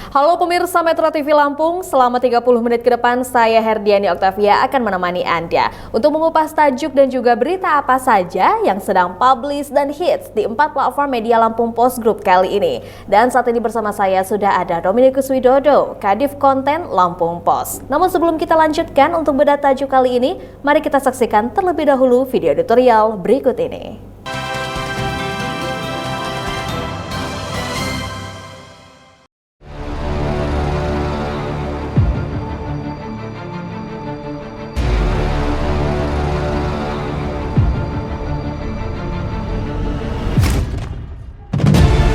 Halo pemirsa Metro TV Lampung, selama 30 menit ke depan saya Herdiani Oktavia akan menemani Anda untuk mengupas tajuk dan juga berita apa saja yang sedang publish dan hits di 4 platform media Lampung Post Group kali ini. Dan saat ini bersama saya sudah ada Dominikus Widodo, Kadif Konten Lampung Post. Namun sebelum kita lanjutkan untuk bedah tajuk kali ini, mari kita saksikan terlebih dahulu video editorial berikut ini.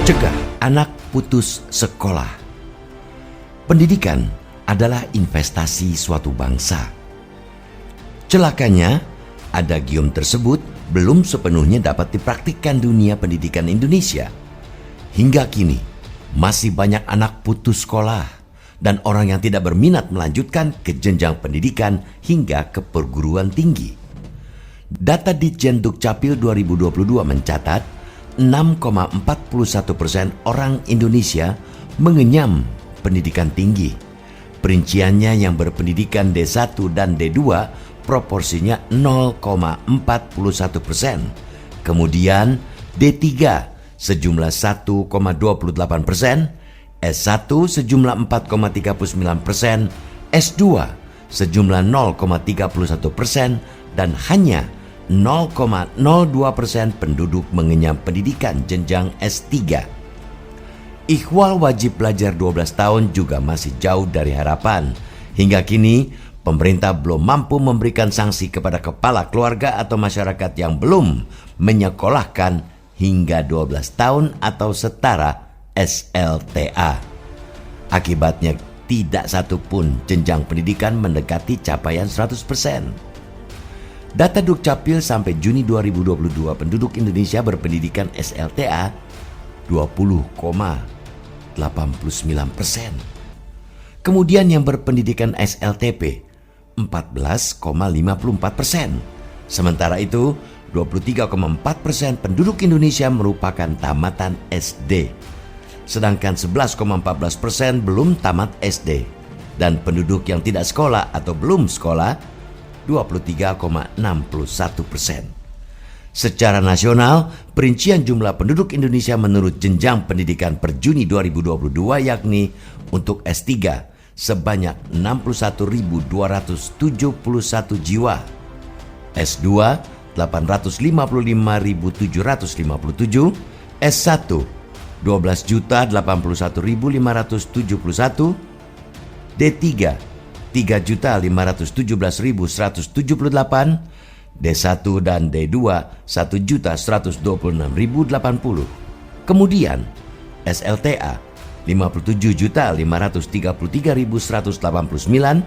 Cegah anak putus sekolah. Pendidikan adalah investasi suatu bangsa. Celakanya, adagium tersebut belum sepenuhnya dapat dipraktikkan dunia pendidikan Indonesia. Hingga kini, masih banyak anak putus sekolah dan orang yang tidak berminat melanjutkan ke jenjang pendidikan hingga ke perguruan tinggi. Data Ditjen Dukcapil 2022 mencatat 6,41% orang Indonesia mengenyam pendidikan tinggi. Perinciannya yang berpendidikan D1 dan D2 proporsinya 0,41%. Kemudian D3 sejumlah 1,28%, S1 sejumlah 4,39%, S2 sejumlah 0,31% dan hanya 0,02% penduduk mengenyam pendidikan jenjang S3. Ikhwal wajib belajar 12 tahun juga masih jauh dari harapan. Hingga kini, pemerintah belum mampu memberikan sanksi kepada kepala keluarga atau masyarakat yang belum menyekolahkan hingga 12 tahun atau setara SLTA. Akibatnya, tidak satu pun jenjang pendidikan mendekati capaian 100%. Data Dukcapil sampai Juni 2022 penduduk Indonesia berpendidikan SLTA 20,89%. Kemudian yang berpendidikan SLTP 14,54%. Sementara itu 23,4% penduduk Indonesia merupakan tamatan SD. Sedangkan 11,14% belum tamat SD. Dan penduduk yang tidak sekolah atau belum sekolah 23,61%. Secara nasional, perincian jumlah penduduk Indonesia menurut jenjang pendidikan per Juni 2022 yakni untuk S3 sebanyak 61.271 jiwa, S2 855.757, S1 12.081.571, D3 3.517.178, D1 dan D2 1.126.080. Kemudian SLTA 57.533.189,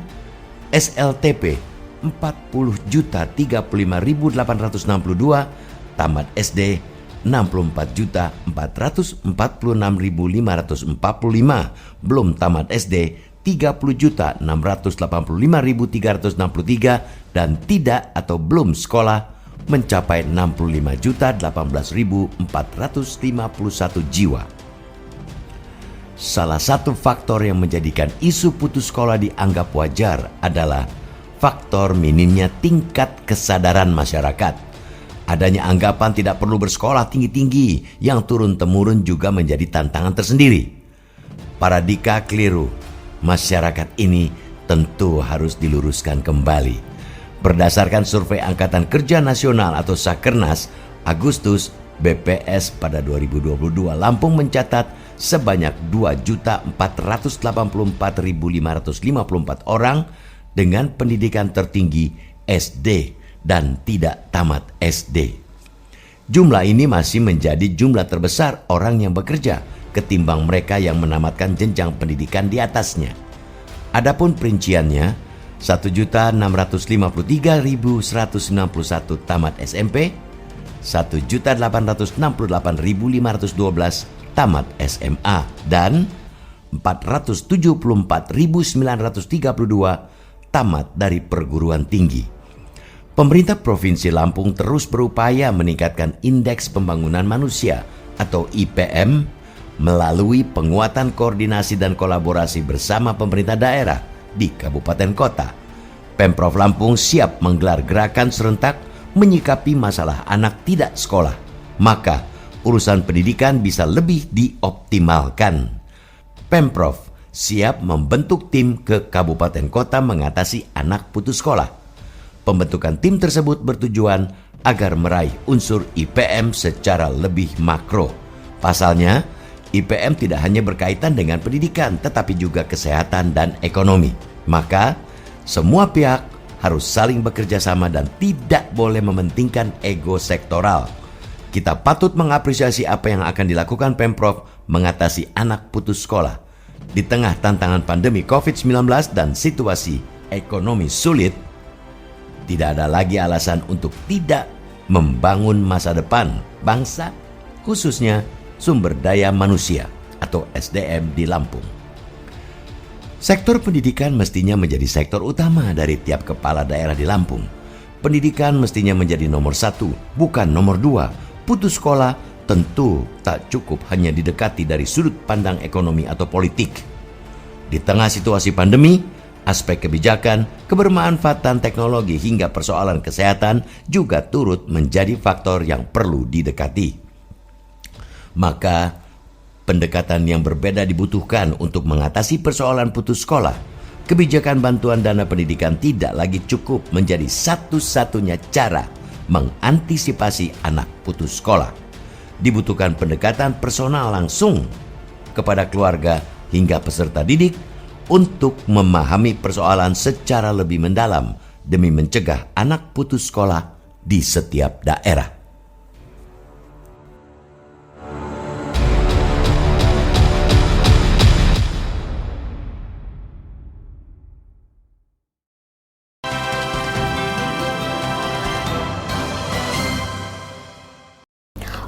SLTP 40.035.862, tamat SD 64.446.545, belum tamat SD 30.685.363 dan tidak atau belum sekolah mencapai 65.018.451 jiwa. Salah satu faktor yang menjadikan isu putus sekolah dianggap wajar adalah faktor minimnya tingkat kesadaran masyarakat. Adanya anggapan tidak perlu bersekolah tinggi-tinggi yang turun-temurun juga menjadi tantangan tersendiri. Paradigma keliru masyarakat ini tentu harus diluruskan kembali. Berdasarkan survei Angkatan Kerja Nasional atau Sakernas Agustus BPS pada 2022, Lampung mencatat sebanyak 2.484.554 orang dengan pendidikan tertinggi SD dan tidak tamat SD. Jumlah ini masih menjadi jumlah terbesar orang yang bekerja ketimbang mereka yang menamatkan jenjang pendidikan di atasnya. Adapun perinciannya, 1.653.191 tamat SMP, 1.868.512 tamat SMA, dan 474.932 tamat dari perguruan tinggi. Pemerintah Provinsi Lampung terus berupaya meningkatkan Indeks Pembangunan Manusia atau IPM melalui penguatan koordinasi dan kolaborasi bersama pemerintah daerah di kabupaten kota. Pemprov Lampung siap menggelar gerakan serentak menyikapi masalah anak tidak sekolah. Maka urusan pendidikan bisa lebih dioptimalkan. Pemprov siap membentuk tim ke kabupaten kota mengatasi anak putus sekolah. Pembentukan tim tersebut bertujuan agar meraih unsur IPM secara lebih makro. Pasalnya, IPM tidak hanya berkaitan dengan pendidikan, tetapi juga kesehatan dan ekonomi. Maka, semua pihak harus saling bekerja sama dan tidak boleh mementingkan ego sektoral. Kita patut mengapresiasi apa yang akan dilakukan Pemprov mengatasi anak putus sekolah. Di tengah tantangan pandemi COVID-19 dan situasi ekonomi sulit, tidak ada lagi alasan untuk tidak membangun masa depan bangsa, khususnya sumber daya manusia atau SDM di Lampung. Sektor pendidikan mestinya menjadi sektor utama dari tiap kepala daerah di Lampung. Pendidikan mestinya menjadi nomor 1, bukan nomor 2. Putus sekolah tentu tak cukup hanya didekati dari sudut pandang ekonomi atau politik. Di tengah situasi pandemi, aspek kebijakan, kebermanfaatan teknologi hingga persoalan kesehatan juga turut menjadi faktor yang perlu didekati. Maka, pendekatan yang berbeda dibutuhkan untuk mengatasi persoalan putus sekolah. Kebijakan bantuan dana pendidikan tidak lagi cukup menjadi satu-satunya cara mengantisipasi anak putus sekolah. Dibutuhkan pendekatan personal langsung kepada keluarga hingga peserta didik untuk memahami persoalan secara lebih mendalam demi mencegah anak putus sekolah di setiap daerah.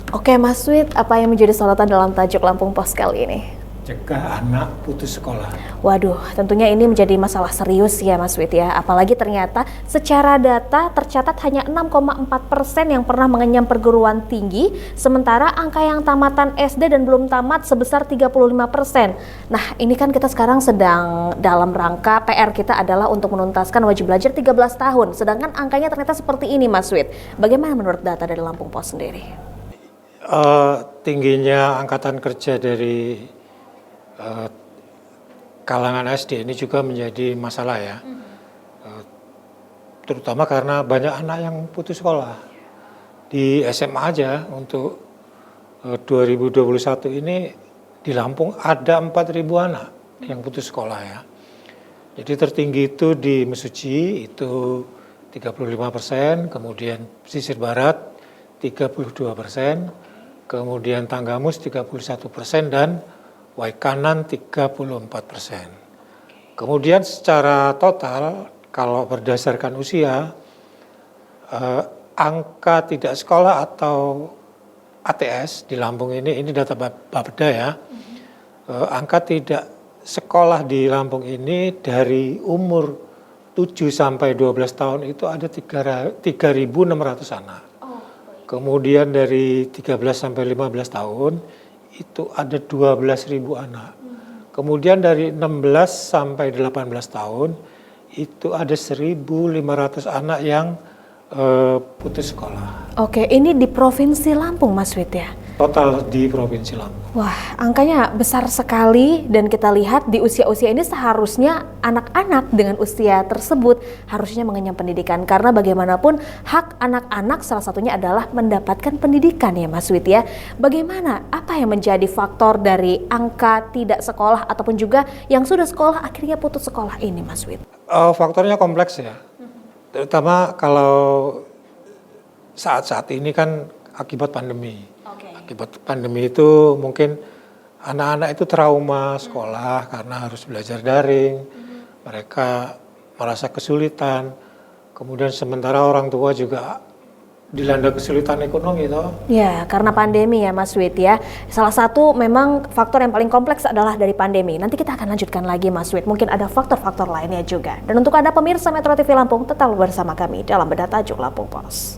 Oke Mas Wid, apa yang menjadi sorotan dalam tajuk Lampung Pos kali ini? Cegah anak putus sekolah. Waduh, tentunya ini menjadi masalah serius ya Mas Wid ya. Apalagi ternyata secara data tercatat hanya 6,4% yang pernah mengenyam perguruan tinggi, sementara angka yang tamatan SD dan belum tamat sebesar 35%. Nah, ini kan kita sekarang sedang dalam rangka PR kita adalah untuk menuntaskan wajib belajar 13 tahun, sedangkan angkanya ternyata seperti ini Mas Wid. Bagaimana menurut data dari Lampung Pos sendiri? Tingginya angkatan kerja dari kalangan SD ini juga menjadi masalah ya, terutama karena banyak anak yang putus sekolah. Di SMA aja untuk 2021 ini di Lampung ada 4.000 anak yang putus sekolah ya. Jadi tertinggi itu di Mesuji itu 35%, kemudian pesisir barat 32%, kemudian Tanggamus 31% dan Waikanan 34%. Kemudian secara total kalau berdasarkan usia, angka tidak sekolah atau ATS di Lampung ini data Bapeda ya, angka tidak sekolah di Lampung ini dari umur 7 sampai 12 tahun itu ada 3.600 anak. Kemudian dari 13 sampai 15 tahun itu ada 12.000 anak. Kemudian dari 16 sampai 18 tahun itu ada 1.500 anak yang putus sekolah. Oke, ini di Provinsi Lampung Mas Wid ya? Total di Provinsi Lampung. Wah, angkanya besar sekali dan kita lihat di usia-usia ini seharusnya anak-anak dengan usia tersebut harusnya mengenyam pendidikan karena bagaimanapun hak anak-anak salah satunya adalah mendapatkan pendidikan ya Mas Wid ya. Bagaimana, apa yang menjadi faktor dari angka tidak sekolah ataupun juga yang sudah sekolah akhirnya putus sekolah ini Mas Wid? Faktornya kompleks ya, terutama kalau saat-saat ini kan akibat pandemi. Akibat pandemi itu mungkin anak-anak itu trauma sekolah karena harus belajar daring, mereka merasa kesulitan, kemudian sementara orang tua juga dilanda kesulitan ekonomi toh. Ya, karena pandemi ya Mas Wid ya. Salah satu memang faktor yang paling kompleks adalah dari pandemi. Nanti kita akan lanjutkan lagi Mas Wid, mungkin ada faktor-faktor lainnya juga. Dan untuk Anda pemirsa Metro TV Lampung, tetap bersama kami dalam Bedah Tajuk Lampung Pos.